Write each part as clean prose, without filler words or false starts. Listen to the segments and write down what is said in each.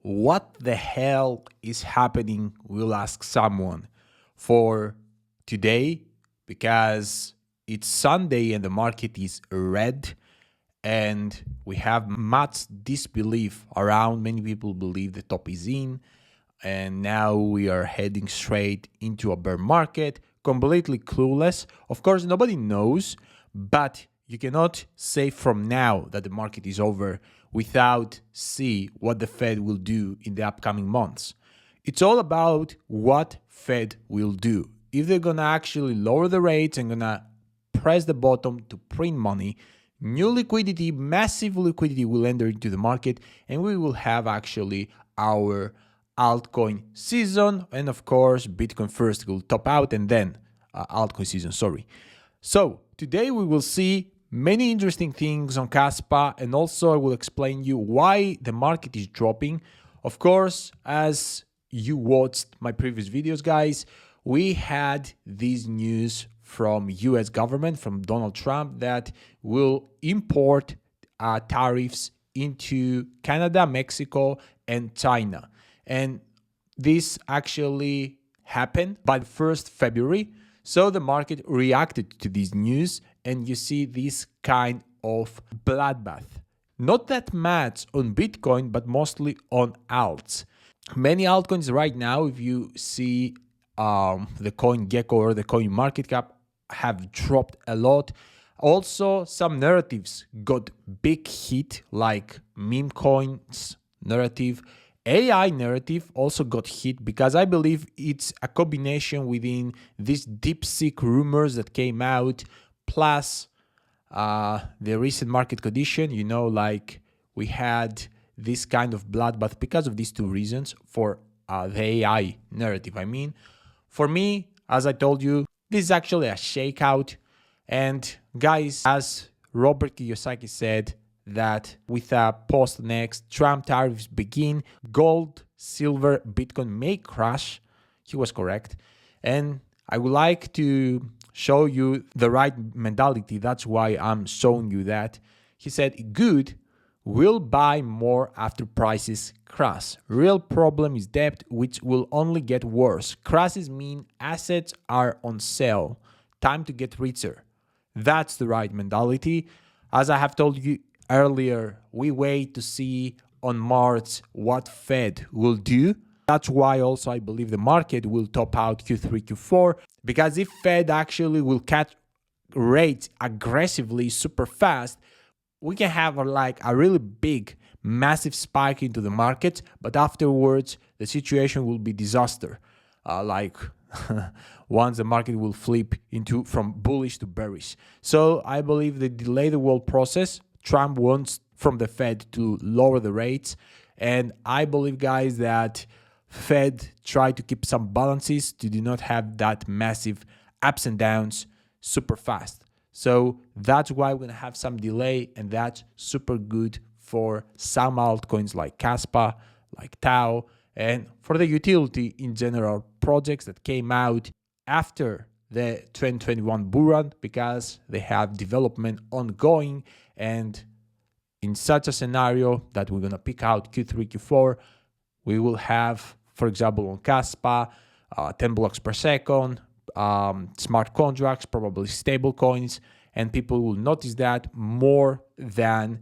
What the hell is happening? We'll ask someone for today because it's Sunday and the market is red and we have much disbelief around. Many people believe the top is in and now we are heading straight into a bear market, completely clueless. Of course, nobody knows, but you cannot say from now that the market is over without see what the Fed will do in the upcoming months. It's all about what Fed will do. If they're gonna actually lower the rates and gonna press the bottom to print money, new liquidity, massive liquidity will enter into the market and we will have actually our altcoin season, and of course Bitcoin first will top out and then altcoin season, So today we will see many interesting things on Kaspa, and also I will explain you why the market is dropping. Of course, as you watched my previous videos, guys, we had this news from US government, from Donald Trump, that will import tariffs into Canada, Mexico, and China. And this actually happened by the 1st February. So the market reacted to this news and you see this kind of bloodbath. Not that much on Bitcoin, but mostly on alts. Many altcoins right now, if you see the coin Gecko or the coin market cap, have dropped a lot. Also, some narratives got big hit, like meme coins narrative. AI narrative also got hit because I believe it's a combination within these DeepSeek rumors that came out, plus the recent market condition, like we had this kind of bloodbath because of these two reasons for the AI narrative. I mean, for me, as I told you, this is actually a shakeout. And guys, as Robert Kiyosaki said, that with a post-next Trump tariffs begin, gold, silver, Bitcoin may crash. He was correct. And I would like to show you the right mentality. That's why I'm showing you that. He said, good, we'll buy more after prices crash. Real problem is debt, which will only get worse. Crashes mean assets are on sale. Time to get richer. That's the right mentality. As I have told you earlier, we wait to see on March what Fed will do. That's why also I believe the market will top out Q3, Q4, because if Fed actually will cut rates aggressively super fast, we can have a really big, massive spike into the market, but afterwards the situation will be disaster. Once the market will flip from bullish to bearish. So I believe the delay the world process, Trump wants from the Fed to lower the rates. And I believe, guys, that Fed try to keep some balances to do not have that massive ups and downs super fast. So that's why we're going to have some delay, and that's super good for some altcoins like Kaspa, like Tau, and for the utility in general projects that came out after the 2021 bull run, because they have development ongoing. And in such a scenario that we're going to pick out Q3, Q4, we will have, for example, on Kaspa, 10 blocks per second, smart contracts, probably stable coins, and people will notice that more than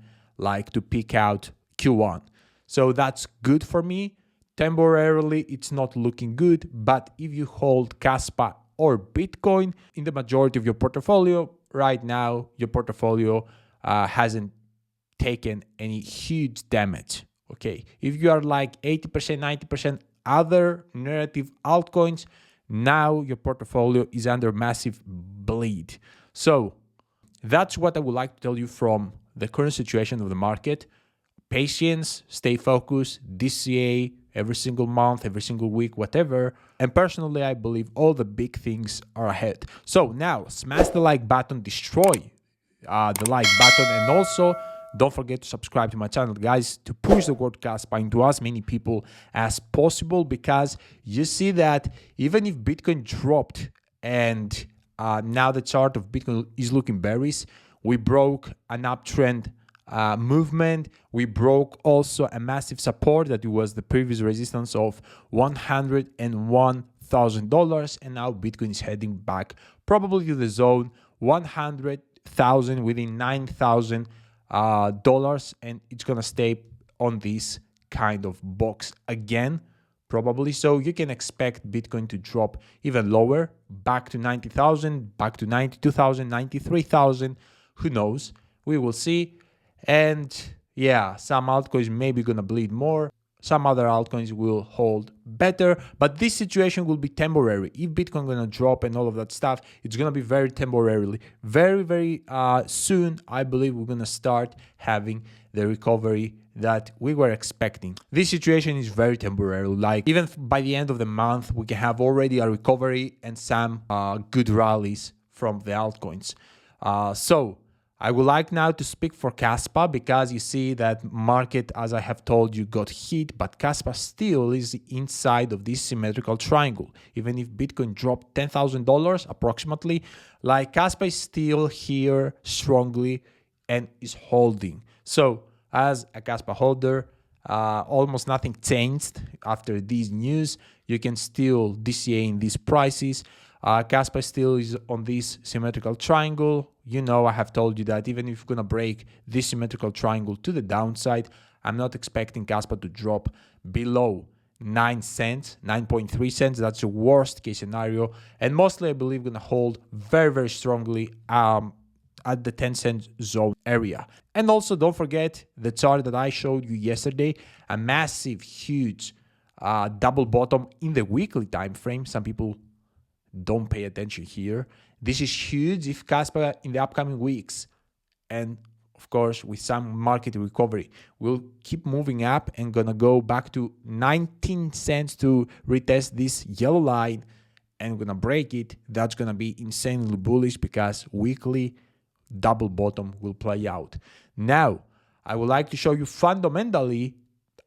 to pick out Q1. So that's good for me. Temporarily, it's not looking good, but if you hold Kaspa or Bitcoin in the majority of your portfolio, right now, your portfolio hasn't taken any huge damage. Okay, if you are 80%, 90% other narrative altcoins, now your portfolio is under massive bleed. So that's what I would like to tell you from the current situation of the market. Patience, stay focused, DCA every single month, every single week, whatever. And personally, I believe all the big things are ahead. So now smash the like button, destroy the like button, and also don't forget to subscribe to my channel, guys, to push the word Kaspa into as many people as possible, because you see that even if Bitcoin dropped and now the chart of Bitcoin is looking bearish, we broke an uptrend movement. We broke also a massive support that was the previous resistance of $101,000, and now Bitcoin is heading back probably to the zone 100,000 within $9,000, and it's gonna stay on this kind of box again probably. So you can expect Bitcoin to drop even lower, back to 90,000, back to 92,000, 93,000. Who knows? We will see. And yeah, some altcoins maybe gonna bleed more. Some other altcoins will hold better, but this situation will be temporary. If Bitcoin gonna drop and all of that stuff, it's gonna be very temporarily. Very soon, I believe we're gonna start having the recovery that we were expecting. This situation is very temporary. Like even by the end of the month, we can have already a recovery and some good rallies from the altcoins. So I would like now to speak for Kaspa, because you see that market, as I have told you, got hit, but Kaspa still is inside of this symmetrical triangle. Even if Bitcoin dropped $10,000 approximately, like Kaspa is still here strongly and is holding. So as a Kaspa holder, almost nothing changed after these news. You can still DCA in these prices. Kaspa still is on this symmetrical triangle. You know, I have told you that even if you're going to break this symmetrical triangle to the downside, I'm not expecting Kaspa to drop below 9 cents, 9.3 cents. That's the worst case scenario. And mostly, I believe, going to hold very strongly at the 10-cent zone area. And also, don't forget the chart that I showed you yesterday, a massive, huge double bottom in the weekly time frame. Some people don't pay attention here. This is huge. If Kaspa in the upcoming weeks, and of course with some market recovery, will keep moving up and gonna go back to 19 cents to retest this yellow line and gonna break it, that's gonna be insanely bullish, because weekly double bottom will play out. Now, I would like to show you fundamentally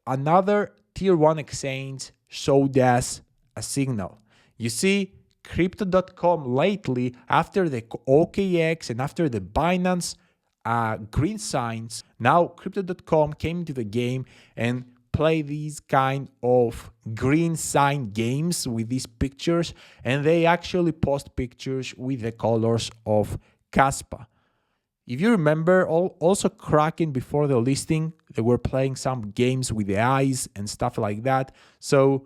another tier 1 exchange showed us a signal. You see, Crypto.com lately, after the OKX and after the Binance green signs, now Crypto.com came into the game and play these kind of green sign games with these pictures, and they actually post pictures with the colors of Kaspa. If you remember, also Kraken before the listing, they were playing some games with the eyes and stuff like that. So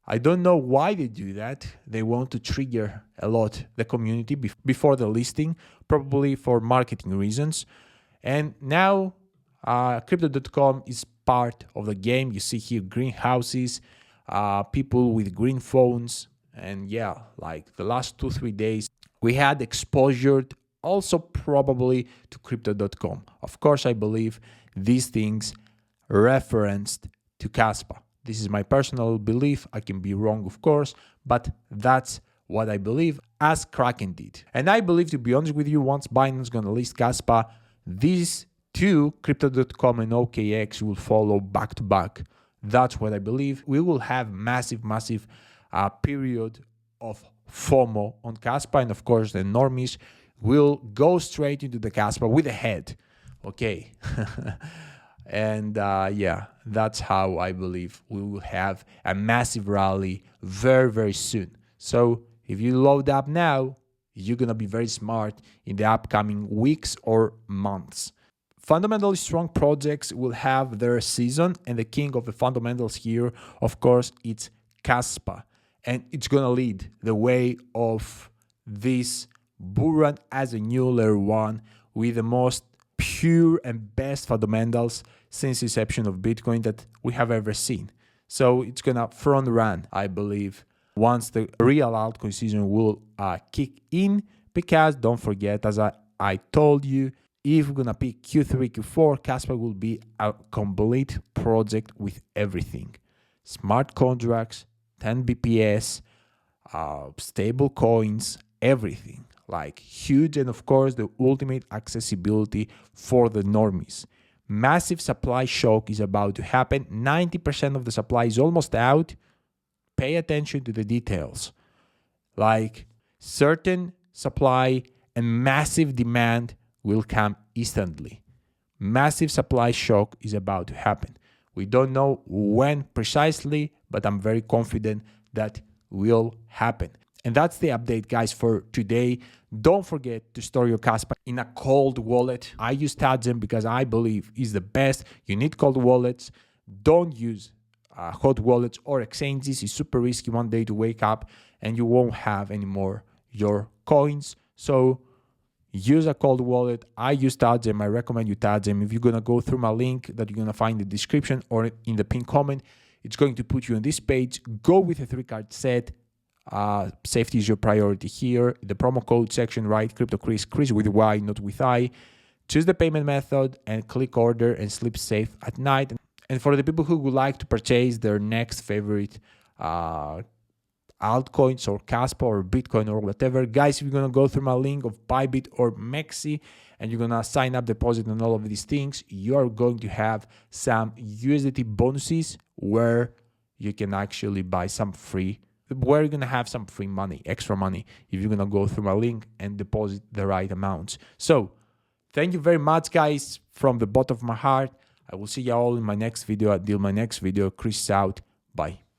I don't know why they do that. They want to trigger a lot the community before the listing, probably for marketing reasons. And now Crypto.com is part of the game. You see here greenhouses, people with green phones. And yeah, like the last 2-3 days, we had exposure also probably to Crypto.com. Of course, I believe these things referenced to Kaspa. This is my personal belief. I can be wrong, of course, but that's what I believe, as Kraken did. And I believe, to be honest with you, once Binance is going to list Kaspa, these two, Crypto.com and OKX, will follow back to back. That's what I believe. We will have massive period of FOMO on Kaspa, and of course, the normies will go straight into the Kaspa with a head. Okay. And yeah, that's how I believe we will have a massive rally very soon. So if you load up now, you're going to be very smart in the upcoming weeks or months. Fundamentally strong projects will have their season, and the king of the fundamentals here, of course, it's Kaspa. And it's going to lead the way of this bull run as a new layer 1 with the most pure and best fundamentals since inception of Bitcoin that we have ever seen. So it's gonna front run, I believe, once the real altcoin season will kick in, because don't forget, as I told you, if we're gonna pick Q3, Q4, Kaspa will be a complete project with everything. Smart contracts, 10 BPS, stable coins, everything. Like huge, and of course the ultimate accessibility for the normies. Massive supply shock is about to happen. 90% of the supply is almost out. Pay attention to the details. Like certain supply and massive demand will come instantly. massive supply shock is about to happen. We don't know when precisely, but I'm very confident that will happen. And that's the update, guys, for today. Don't forget to store your Kaspa in a cold wallet. I use Tadzem because I believe is the best. You need cold wallets. Don't use hot wallets or exchanges. It's super risky one day to wake up and you won't have anymore your coins. So use a cold wallet. I use Tadzem. I recommend you Tadzem. If you're going to go through my link that you're going to find in the description or in the pinned comment, it's going to put you on this page. Go with a 3-card set. Safety is your priority here. The promo code section, right? CryptoChris, Chris with Y, not with I. Choose the payment method and click order and sleep safe at night. And for the people who would like to purchase their next favorite altcoins or Kaspa or Bitcoin or whatever, guys, if you're going to go through my link of Bybit or Mexi and you're going to sign up, deposit on all of these things, you are going to have some USDT bonuses where you can actually buy some free, where you're going to have some free money, extra money, if you're going to go through my link and deposit the right amounts. So thank you very much, guys, from the bottom of my heart. I will see you all in my next video. Until my next video, Chris out. Bye.